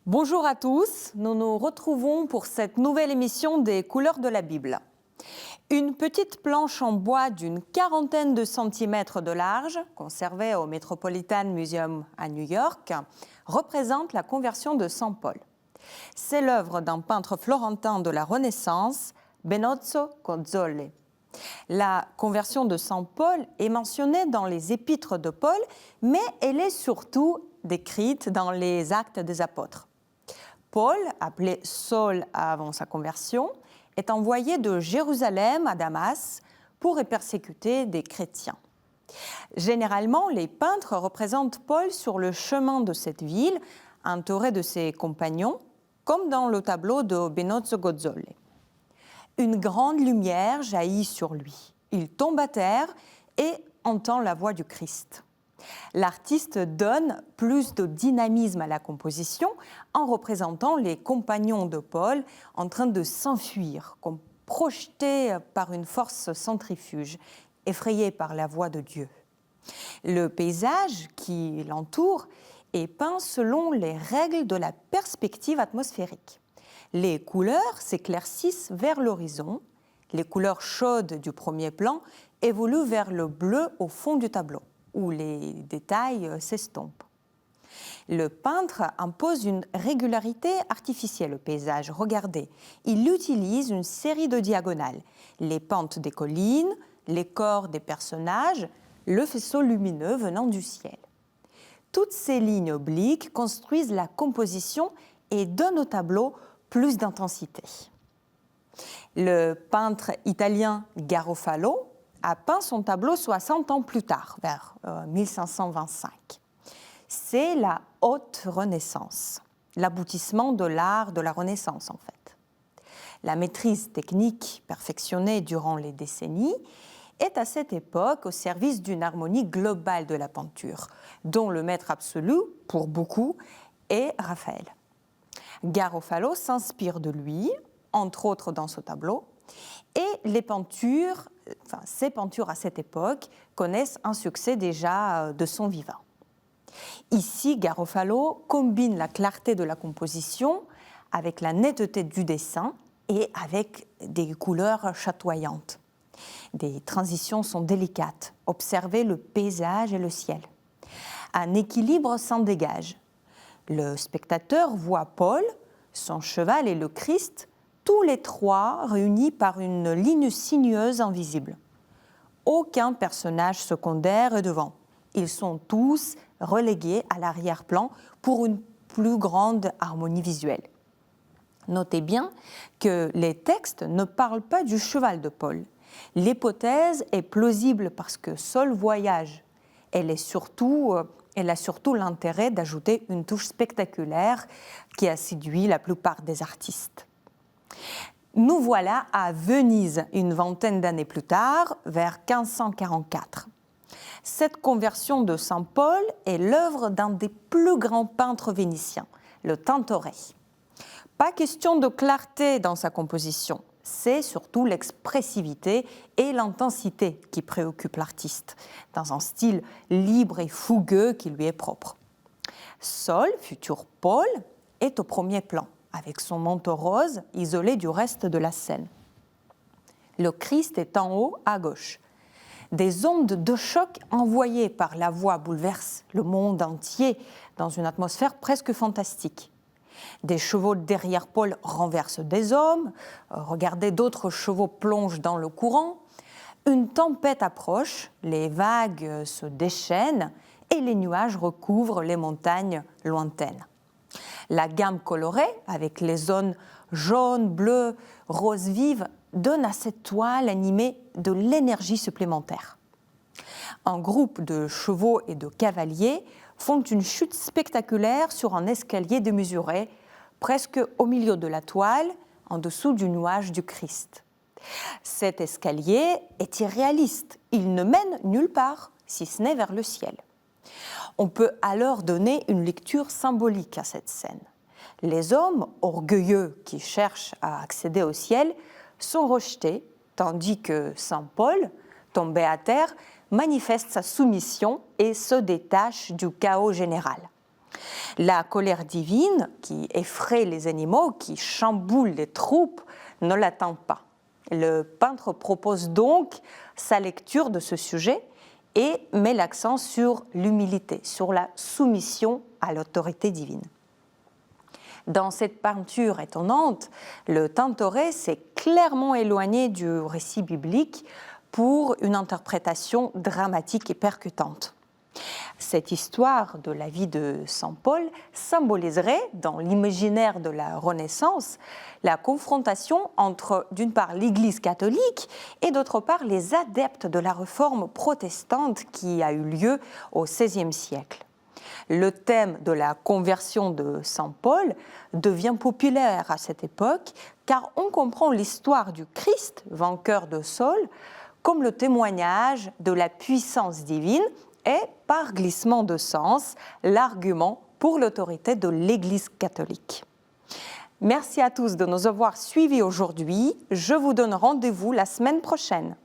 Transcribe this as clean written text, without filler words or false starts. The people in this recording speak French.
Bonjour à tous, nous nous retrouvons pour cette nouvelle émission des couleurs de la Bible. Une petite planche en bois d'une quarantaine de centimètres de large, conservée au Metropolitan Museum à New York, représente la conversion de Saint Paul. C'est l'œuvre d'un peintre florentin de la Renaissance, Benozzo Gozzoli. La conversion de Saint Paul est mentionnée dans les épîtres de Paul, mais elle est surtout décrite dans les Actes des Apôtres. Paul, appelé Saul avant sa conversion, est envoyé de Jérusalem à Damas pour y persécuter des chrétiens. Généralement, les peintres représentent Paul sur le chemin de cette ville, entouré de ses compagnons, comme dans le tableau de Benozzo Gozzoli. Une grande lumière jaillit sur lui. Il tombe à terre et entend la voix du Christ. L'artiste donne plus de dynamisme à la composition en représentant les compagnons de Paul en train de s'enfuir, comme projetés par une force centrifuge, effrayés par la voix de Dieu. Le paysage qui l'entoure est peint selon les règles de la perspective atmosphérique. Les couleurs s'éclaircissent vers l'horizon, les couleurs chaudes du premier plan évoluent vers le bleu au fond du tableau, où les détails s'estompent. Le peintre impose une régularité artificielle au paysage. Regardez, il utilise une série de diagonales, les pentes des collines, les corps des personnages, le faisceau lumineux venant du ciel. Toutes ces lignes obliques construisent la composition et donnent au tableau plus d'intensité. Le peintre italien Garofalo a peint son tableau 60 ans plus tard, vers 1525. C'est la haute Renaissance, l'aboutissement de l'art de la Renaissance en fait. La maîtrise technique perfectionnée durant les décennies est à cette époque au service d'une harmonie globale de la peinture, dont le maître absolu, pour beaucoup, est Raphaël. Garofalo s'inspire de lui, entre autres dans ce tableau, et ces peintures à cette époque connaissent un succès déjà de son vivant. Ici, Garofalo combine la clarté de la composition avec la netteté du dessin et avec des couleurs chatoyantes. Des transitions sont délicates. Observez le paysage et le ciel. Un équilibre s'en dégage. Le spectateur voit Paul, son cheval et le Christ, tous les trois réunis par une ligne sinueuse invisible. Aucun personnage secondaire est devant. Ils sont tous relégués à l'arrière-plan pour une plus grande harmonie visuelle. Notez bien que les textes ne parlent pas du cheval de Paul. L'hypothèse est plausible parce que Saul voyage. Elle a surtout l'intérêt d'ajouter une touche spectaculaire qui a séduit la plupart des artistes. Nous voilà à Venise, une vingtaine d'années plus tard, vers 1544. Cette conversion de Saint Paul est l'œuvre d'un des plus grands peintres vénitiens, le Tintoret. Pas question de clarté dans sa composition, c'est surtout l'expressivité et l'intensité qui préoccupent l'artiste, dans un style libre et fougueux qui lui est propre. Saul, futur Paul, est au premier plan, avec son manteau rose isolé du reste de la scène. Le Christ est en haut à gauche. Des ondes de choc envoyées par la voix bouleversent le monde entier dans une atmosphère presque fantastique. Des chevaux derrière Paul renversent des hommes, regardez, d'autres chevaux plongent dans le courant. Une tempête approche, les vagues se déchaînent et les nuages recouvrent les montagnes lointaines. La gamme colorée, avec les zones jaune, bleu, rose vive, donne à cette toile animée de l'énergie supplémentaire. Un groupe de chevaux et de cavaliers font une chute spectaculaire sur un escalier démesuré, presque au milieu de la toile, en dessous du nuage du Christ. Cet escalier est irréaliste, il ne mène nulle part, si ce n'est vers le ciel. On peut alors donner une lecture symbolique à cette scène. Les hommes orgueilleux qui cherchent à accéder au ciel sont rejetés, tandis que Saint Paul, tombé à terre, manifeste sa soumission et se détache du chaos général. La colère divine, qui effraie les animaux, qui chamboule les troupes, ne l'atteint pas. Le peintre propose donc sa lecture de ce sujet et met l'accent sur l'humilité, sur la soumission à l'autorité divine. Dans cette peinture étonnante, le Tintoret s'est clairement éloigné du récit biblique pour une interprétation dramatique et percutante. Cette histoire de la vie de Saint Paul symboliserait, dans l'imaginaire de la Renaissance, la confrontation entre, d'une part, l'Église catholique et, d'autre part, les adeptes de la réforme protestante qui a eu lieu au XVIe siècle. Le thème de la conversion de Saint Paul devient populaire à cette époque car on comprend l'histoire du Christ, vainqueur de Saul, comme le témoignage de la puissance divine et, par glissement de sens, l'argument pour l'autorité de l'Église catholique. Merci à tous de nous avoir suivis aujourd'hui. Je vous donne rendez-vous la semaine prochaine.